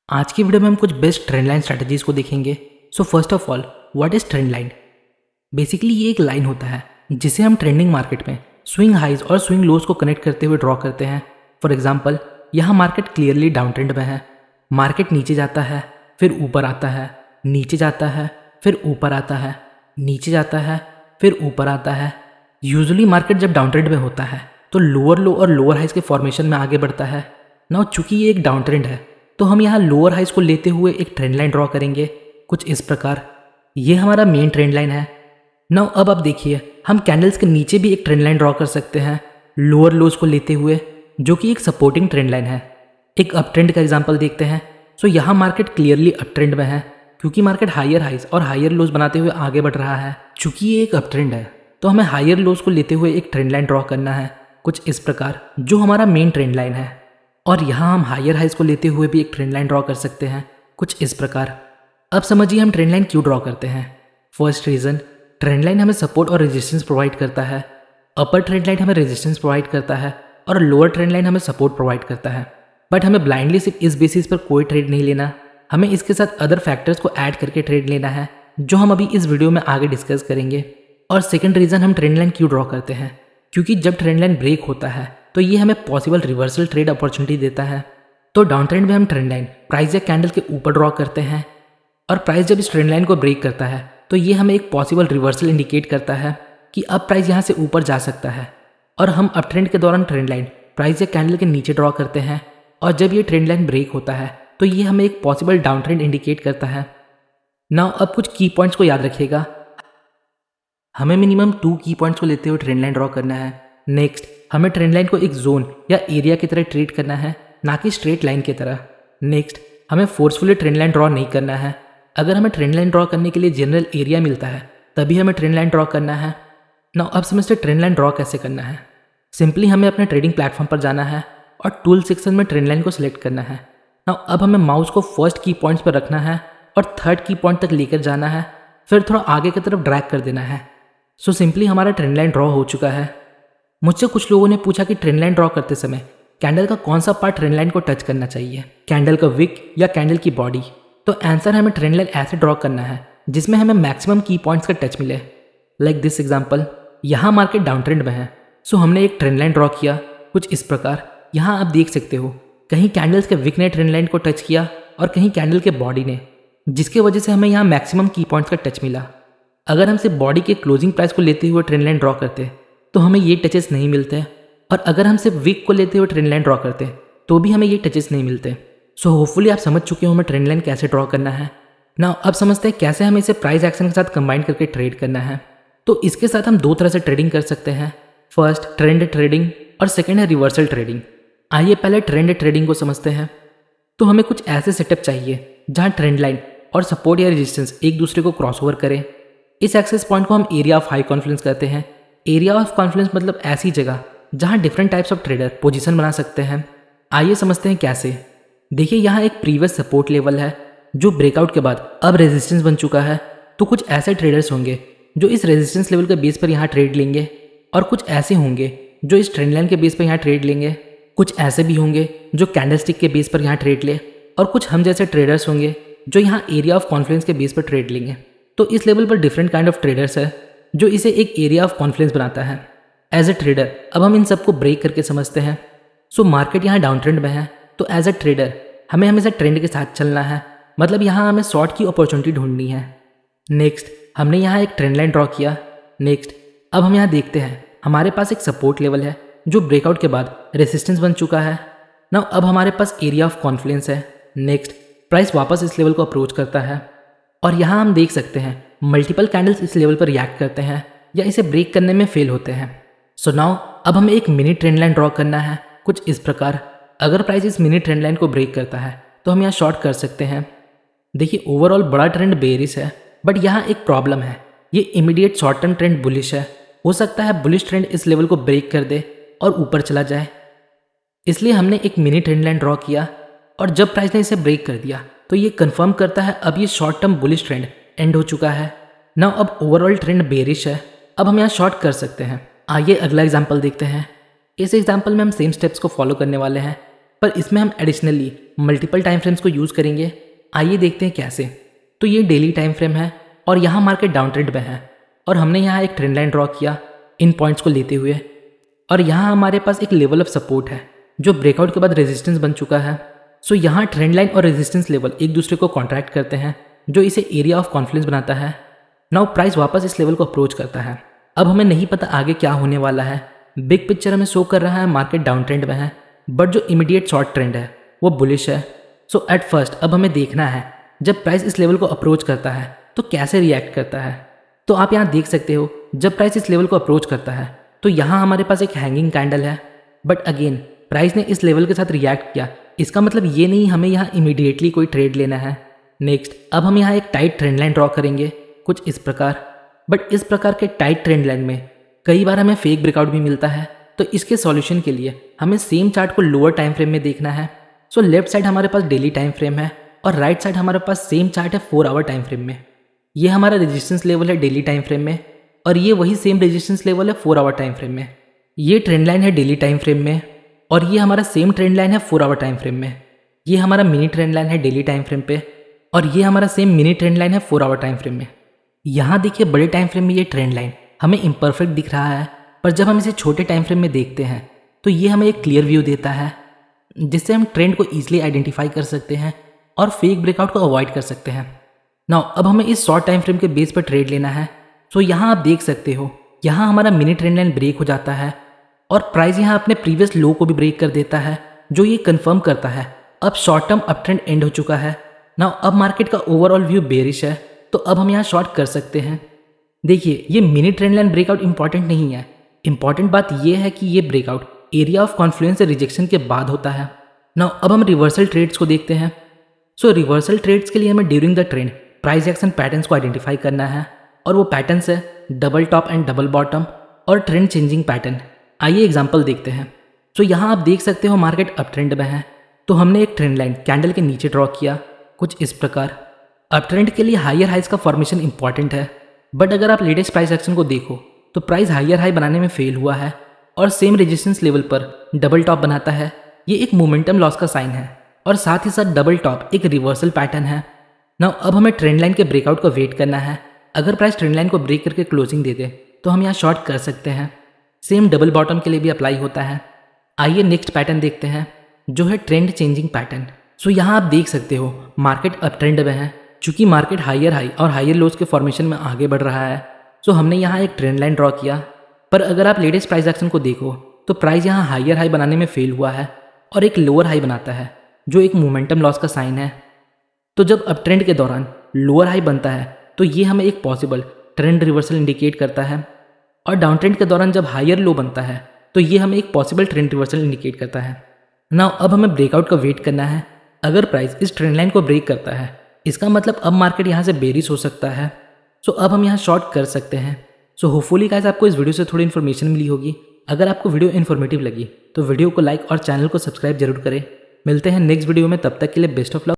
आज की वीडियो में हम कुछ बेस्ट ट्रेंड लाइन स्ट्रेटजीज को देखेंगे। So first of all, what is trend line? Basically ये एक लाइन होता है जिसे हम ट्रेंडिंग मार्केट में स्विंग हाइज और स्विंग लोज को कनेक्ट करते हुए ड्रॉ करते हैं। फॉर एग्जाम्पल, यहाँ मार्केट क्लियरली डाउन ट्रेंड में है। मार्केट नीचे जाता है, फिर ऊपर आता है, नीचे जाता है, फिर ऊपर आता है, नीचे जाता है, फिर ऊपर आता है। यूजुअली मार्केट जब डाउन ट्रेंड में होता है तो लोअर लो और लोअर हाइज के फॉर्मेशन में आगे बढ़ता है। नाउ चूंकि ये एक डाउन ट्रेंड है तो हम यहाँ लोअर हाइज को लेते हुए एक ट्रेंड लाइन ड्रॉ करेंगे कुछ इस प्रकार। ये हमारा मेन ट्रेंड लाइन है। नाउ अब आप देखिए, हम कैंडल्स के नीचे भी एक ट्रेंड लाइन ड्रॉ कर सकते हैं लोअर लोज को लेते हुए, जो कि एक सपोर्टिंग ट्रेंड लाइन है। एक अप ट्रेंड का एग्जांपल देखते हैं। सो यहाँ मार्केट क्लियरली अप ट्रेंड में है क्योंकि मार्केट हायर हाइज और हायर लोज बनाते हुए आगे बढ़ रहा है। चूंकि ये एक अप ट्रेंड है तो हमें हायर लोज को लेते हुए एक ट्रेंड लाइन ड्रॉ करना है कुछ इस प्रकार, जो हमारा मेन ट्रेंड लाइन है। और यहाँ हम हायर हाइज को लेते हुए भी एक ट्रेंड लाइन ड्रॉ कर सकते हैं कुछ इस प्रकार। अब समझिए हम ट्रेंड लाइन क्यों ड्रॉ करते हैं। फर्स्ट रीज़न, ट्रेंड लाइन हमें सपोर्ट और रेजिस्टेंस प्रोवाइड करता है। अपर ट्रेंड लाइन हमें रेजिस्टेंस प्रोवाइड करता है और लोअर ट्रेंड लाइन हमें सपोर्ट प्रोवाइड करता है। बट हमें ब्लाइंडली सिर्फ इस बेसिस पर कोई ट्रेड नहीं लेना, हमें इसके साथ अदर फैक्टर्स को ऐड करके ट्रेड लेना है, जो हम अभी इस वीडियो में आगे डिस्कस करेंगे। और सेकंड रीज़न, हम ट्रेंड लाइन क्यों ड्रॉ करते हैं, क्योंकि जब ट्रेंड लाइन ब्रेक होता है तो ये हमें पॉसिबल रिवर्सल ट्रेड अपॉर्चुनिटी देता है। तो डाउन ट्रेंड में हम ट्रेंड लाइन प्राइस या कैंडल के ऊपर ड्रॉ करते हैं, और प्राइस जब इस ट्रेंड लाइन को ब्रेक करता है तो ये हमें एक पॉसिबल रिवर्सल इंडिकेट करता है कि अब प्राइस यहाँ से ऊपर जा सकता है। और हम अप ट्रेंड के दौरान ट्रेंड लाइन प्राइस या कैंडल के नीचे ड्रॉ करते हैं, और जब ये ट्रेंड लाइन ब्रेक होता है तो ये हमें एक पॉसिबल डाउन ट्रेंड इंडिकेट करता है। नाउ अब कुछ की पॉइंट्स को याद रखिएगा। हमें मिनिमम 2 की पॉइंट्स को लेते हुए ट्रेंड लाइन ड्रॉ करना है। नेक्स्ट, हमें ट्रेंड लाइन को एक जोन या एरिया की तरह ट्रीट करना है, ना कि स्ट्रेट लाइन की तरह। नेक्स्ट, हमें फोर्सफुली ट्रेंड लाइन ड्रॉ नहीं करना है। अगर हमें ट्रेंड लाइन ड्रॉ करने के लिए जनरल एरिया मिलता है तभी हमें ट्रेंड लाइन ड्रॉ करना है। नाउ अब समझते ट्रेंड लाइन ड्रॉ कैसे करना है। सिंपली हमें अपने ट्रेडिंग प्लेटफॉर्म पर जाना है और टूल सेक्शन में ट्रेंड लाइन को सिलेक्ट करना है। नाउ अब हमें माउस को फर्स्ट की पॉइंट्स पर रखना है और थर्ड की पॉइंट तक लेकर जाना है, फिर थोड़ा आगे की तरफ ड्रैग कर देना है। सो सिंपली हमारा ट्रेंड लाइन ड्रॉ हो चुका है। मुझसे कुछ लोगों ने पूछा कि ट्रेंड लाइन ड्रॉ करते समय कैंडल का कौन सा पार्ट ट्रेंड लाइन को टच करना चाहिए, कैंडल का विक या कैंडल की बॉडी। तो आंसर, हमें ट्रेंड लाइन ऐसे ड्रॉ करना है जिसमें हमें मैक्सिमम की पॉइंट्स का टच मिले। लाइक दिस एग्जांपल, यहाँ मार्केट डाउन ट्रेंड में है, सो हमने एक ट्रेंड लाइन ड्रॉ किया कुछ इस प्रकार। यहाँ आप देख सकते हो कहीं कैंडल्स के विक ने ट्रेंड लाइन को टच किया और कहीं कैंडल के बॉडी ने, जिसके वजह से हमें यहाँ मैक्सिमम की पॉइंट्स का टच मिला। अगर हम सिर्फ बॉडी के क्लोजिंग प्राइस को लेते हुए ट्रेंड लाइन ड्रॉ करते तो हमें ये टचेस नहीं मिलते, और अगर हम सिर्फ विक को लेते हुए ट्रेंड लाइन ड्रॉ करते तो भी हमें ये टचेस नहीं मिलते। सो होपफुली आप समझ चुके हो हमें ट्रेंड लाइन कैसे ड्रॉ करना है। नाउ अब समझते हैं कैसे हमें इसे प्राइस एक्शन के साथ कंबाइन करके ट्रेड करना है। तो इसके साथ हम 2 तरह से ट्रेडिंग कर सकते हैं। फर्स्ट, ट्रेंड ट्रेडिंग, और सेकेंड है रिवर्सल ट्रेडिंग। आइए पहले ट्रेंड ट्रेडिंग को समझते हैं। तो हमें कुछ ऐसे सेटअप चाहिए जहाँ ट्रेंड लाइन और सपोर्ट या रेजिस्टेंस एक दूसरे को क्रॉस ओवर करें। इस एक्सेस पॉइंट को हम एरिया ऑफ हाई कॉन्फ्लुएंस कहते हैं। एरिया ऑफ कॉन्फ्लुएंस मतलब ऐसी जगह जहां different types of trader position बना सकते हैं। आइए समझते हैं कैसे। देखिए, यहाँ एक प्रीवियस सपोर्ट लेवल है जो ब्रेकआउट के बाद अब रेजिस्टेंस बन चुका है। तो कुछ ऐसे ट्रेडर्स होंगे जो इस रेजिस्टेंस लेवल के बेस पर यहाँ ट्रेड लेंगे, और कुछ ऐसे होंगे जो इस ट्रेंड लाइन के बेस पर यहाँ ट्रेड लेंगे। कुछ ऐसे भी होंगे जो कैंडलस्टिक के बेस पर यहाँ ट्रेड ले, और कुछ हम जैसे ट्रेडर्स होंगे जो यहाँ एरिया ऑफ कॉन्फ्लुएंस के बेस पर ट्रेड लेंगे। तो इस लेवल पर डिफरेंट काइंड ऑफ ट्रेडर्स है जो इसे एक एरिया ऑफ कॉन्फ्लुएंस बनाता है। एज ए ट्रेडर अब हम इन सबको ब्रेक करके समझते हैं। सो मार्केट यहाँ डाउन ट्रेंड में है, तो एज ए ट्रेडर हमें हमेशा ट्रेंड के साथ चलना है, मतलब यहाँ हमें शॉर्ट की अपॉर्चुनिटी ढूंढनी है। नेक्स्ट, हमने यहाँ एक ट्रेंड लाइन ड्रॉ किया। नेक्स्ट, अब हम यहाँ देखते हैं हमारे पास एक सपोर्ट लेवल है जो ब्रेकआउट के बाद रेसिस्टेंस बन चुका है। नाउ अब हमारे पास एरिया ऑफ कॉन्फ्लुएंस है। नेक्स्ट, प्राइस वापस इस लेवल को अप्रोच करता है, और यहाँ हम देख सकते हैं मल्टीपल कैंडल्स इस लेवल पर रिएक्ट करते हैं या इसे ब्रेक करने में फेल होते हैं। सो नाउ अब हमें एक मिनी ट्रेंड लाइन ड्रॉ करना है कुछ इस प्रकार। अगर प्राइस इस मिनी ट्रेंड लाइन को ब्रेक करता है तो हम यहाँ शॉर्ट कर सकते हैं। देखिए, ओवरऑल बड़ा ट्रेंड बेरिश है, बट यहाँ एक प्रॉब्लम है, ये immediate short term trend bullish है। हो सकता है बुलिश ट्रेंड इस लेवल को ब्रेक कर दे और ऊपर चला जाए, इसलिए हमने एक मिनी ट्रेंड लाइन ड्रॉ किया, और जब प्राइस ने इसे ब्रेक कर दिया तो ये कंफर्म करता है अब ये short term bullish trend and हो चुका है। नाउ अब ओवरऑल ट्रेंड बेरिश है, अब हम यहाँ शॉर्ट कर सकते हैं। आइए अगला एग्जांपल देखते हैं। इस एग्जांपल में हम सेम स्टेप्स को फॉलो करने वाले हैं। पर इसमें हम एडिशनली मल्टीपल टाइम फ्रेम्स को यूज़ करेंगे। आइए देखते हैं कैसे। तो ये डेली टाइम फ्रेम है और यहाँ मार्केट डाउन ट्रेंड में है और हमने यहाँ एक ट्रेंड लाइन ड्रॉ किया इन पॉइंट्स को लेते हुए, और यहाँ हमारे पास एक लेवल ऑफ सपोर्ट है जो ब्रेकआउट के बाद रेजिस्टेंस बन चुका है। सो यहाँ ट्रेंड लाइन और रेजिस्टेंस लेवल एक दूसरे को कॉन्ट्रैक्ट करते हैं जो इसे एरिया ऑफ कॉन्फ्लुएंस बनाता है। नाउ प्राइस वापस इस लेवल को अप्रोच करता है। अब हमें नहीं पता आगे क्या होने वाला है। बिग पिक्चर हमें शो कर रहा है मार्केट डाउन ट्रेंड में है, बट जो इमीडिएट शॉर्ट ट्रेंड है वो बुलिश है। सो एट फर्स्ट अब हमें देखना है जब प्राइस इस लेवल को अप्रोच करता है तो कैसे रिएक्ट करता है। तो आप यहाँ देख सकते हो जब प्राइस इस लेवल को अप्रोच करता है तो यहाँ हमारे पास एक हैंगिंग कैंडल है, बट अगेन प्राइस ने इस लेवल के साथ रिएक्ट किया। इसका मतलब ये नहीं हमें यहाँ इमीडिएटली कोई ट्रेड लेना है। नेक्स्ट अब हम यहाँ एक टाइट ट्रेंड लाइन ड्रॉ करेंगे कुछ इस प्रकार, बट इस प्रकार के टाइट ट्रेंड लाइन में कई बार हमें फेक ब्रेकआउट भी मिलता है। तो इसके सॉल्यूशन के लिए हमें सेम चार्ट को लोअर टाइम फ्रेम में देखना है। सो लेफ्ट साइड हमारे पास डेली टाइम फ्रेम है और राइट साइड हमारे पास सेम चार्ट है 4 आवर टाइम फ्रेम में। ये हमारा रेजिस्टेंस लेवल है डेली टाइम फ्रेम में और ये वही सेम रेजिस्टेंस लेवल है 4 आवर टाइम फ्रेम में। ये ट्रेंड लाइन है डेली टाइम फ्रेम में और ये हमारा सेम ट्रेंड लाइन है 4 आवर टाइम फ्रेम में। ये हमारा मिनी ट्रेंड लाइन है डेली टाइम फ्रेम पे और ये हमारा सेम मिनी ट्रेंड लाइन है 4 आवर टाइम फ्रेम में। यहाँ देखिए बड़े टाइम फ्रेम में ये ट्रेंड लाइन हमें इम्परफेक्ट दिख रहा है, पर जब हम इसे छोटे टाइम फ्रेम में देखते हैं तो ये हमें एक क्लियर व्यू देता है जिससे हम ट्रेंड को ईजिली आइडेंटिफाई कर सकते हैं और फेक ब्रेकआउट को अवॉइड कर सकते हैं। नाउ अब हमें इस शॉर्ट टाइम फ्रेम के बेस पर ट्रेड लेना है। सो यहाँ आप देख सकते हो यहाँ हमारा मिनी ट्रेंड लाइन ब्रेक हो जाता है और प्राइस यहाँ अपने प्रीवियस लो को भी ब्रेक कर देता है, जो ये कंफर्म करता है अब short term up trend and हो चुका है। नाउ अब मार्केट का ओवरऑल व्यू बेरिश है, तो अब हम यहाँ शॉर्ट कर सकते हैं। देखिए ये mini trend line breakout important नहीं है, इंपॉर्टेंट बात यह है कि ये ब्रेकआउट एरिया ऑफ कॉन्फ्लुएंस से रिजेक्शन के बाद होता है। नाउ अब हम रिवर्सल ट्रेड्स को देखते हैं। सो रिवर्सल ट्रेड्स के लिए हमें during the trend price action patterns को आइडेंटिफाई करना है और वो पैटर्न्स है double top and double bottom और ट्रेंड चेंजिंग पैटर्न। आइए एग्जांपल देखते हैं। सो यहाँ आप देख सकते हो मार्केट अप ट्रेंड में है, तो हमने एक ट्रेंड लाइन कैंडल के नीचे ड्रॉ किया कुछ इस प्रकार। अप ट्रेंड के लिए हायर हाइज का फॉर्मेशन इंपॉर्टेंट है, बट अगर आप लेटेस्ट प्राइस एक्शन को देखो तो प्राइस हायर हाई बनाने में फेल हुआ है और सेम रेजिस्टेंस लेवल पर डबल टॉप बनाता है। ये एक मोमेंटम लॉस का साइन है और साथ ही साथ डबल टॉप एक रिवर्सल पैटर्न है। नाउ अब हमें ट्रेंड लाइन के ब्रेकआउट को वेट करना है। अगर प्राइस ट्रेंड लाइन को ब्रेक करके क्लोजिंग दे दे तो हम यहाँ शॉर्ट कर सकते हैं। सेम डबल बॉटम के लिए भी अप्लाई होता है। आइए नेक्स्ट पैटर्न देखते हैं जो है ट्रेंड चेंजिंग पैटर्न। सो यहाँ आप देख सकते हो मार्केट अप ट्रेंड में है, चूंकि मार्केट हायर हाई और हायर लोज के फॉर्मेशन में आगे बढ़ रहा है। सो हमने यहाँ एक ट्रेंड लाइन ड्रॉ किया, पर अगर आप लेटेस्ट प्राइस एक्शन को देखो तो प्राइस यहाँ हायर हाई बनाने में फेल हुआ है और एक लोअर हाई बनाता है जो एक मोमेंटम लॉस का साइन है। तो जब अप ट्रेंड के दौरान लोअर हाई बनता है तो ये हमें एक पॉसिबल ट्रेंड रिवर्सल इंडिकेट करता है, और डाउन ट्रेंड के दौरान जब हायर लो बनता है तो ये हमें एक पॉसिबल ट्रेंड रिवर्सल इंडिकेट करता है। नाउ अब हमें ब्रेकआउट का वेट करना है। अगर प्राइस इस ट्रेंड लाइन को ब्रेक करता है इसका मतलब अब मार्केट यहाँ से बेरिश हो सकता है। सो अब हम यहाँ शॉर्ट कर सकते हैं। सो होपफुली गाइस आपको इस वीडियो से थोड़ी इन्फॉर्मेशन मिली होगी। अगर आपको वीडियो इन्फॉर्मेटिव लगी तो वीडियो को लाइक और चैनल को सब्सक्राइब जरूर करें। मिलते हैं नेक्स्ट वीडियो में, तब तक के लिए बेस्ट ऑफ लक।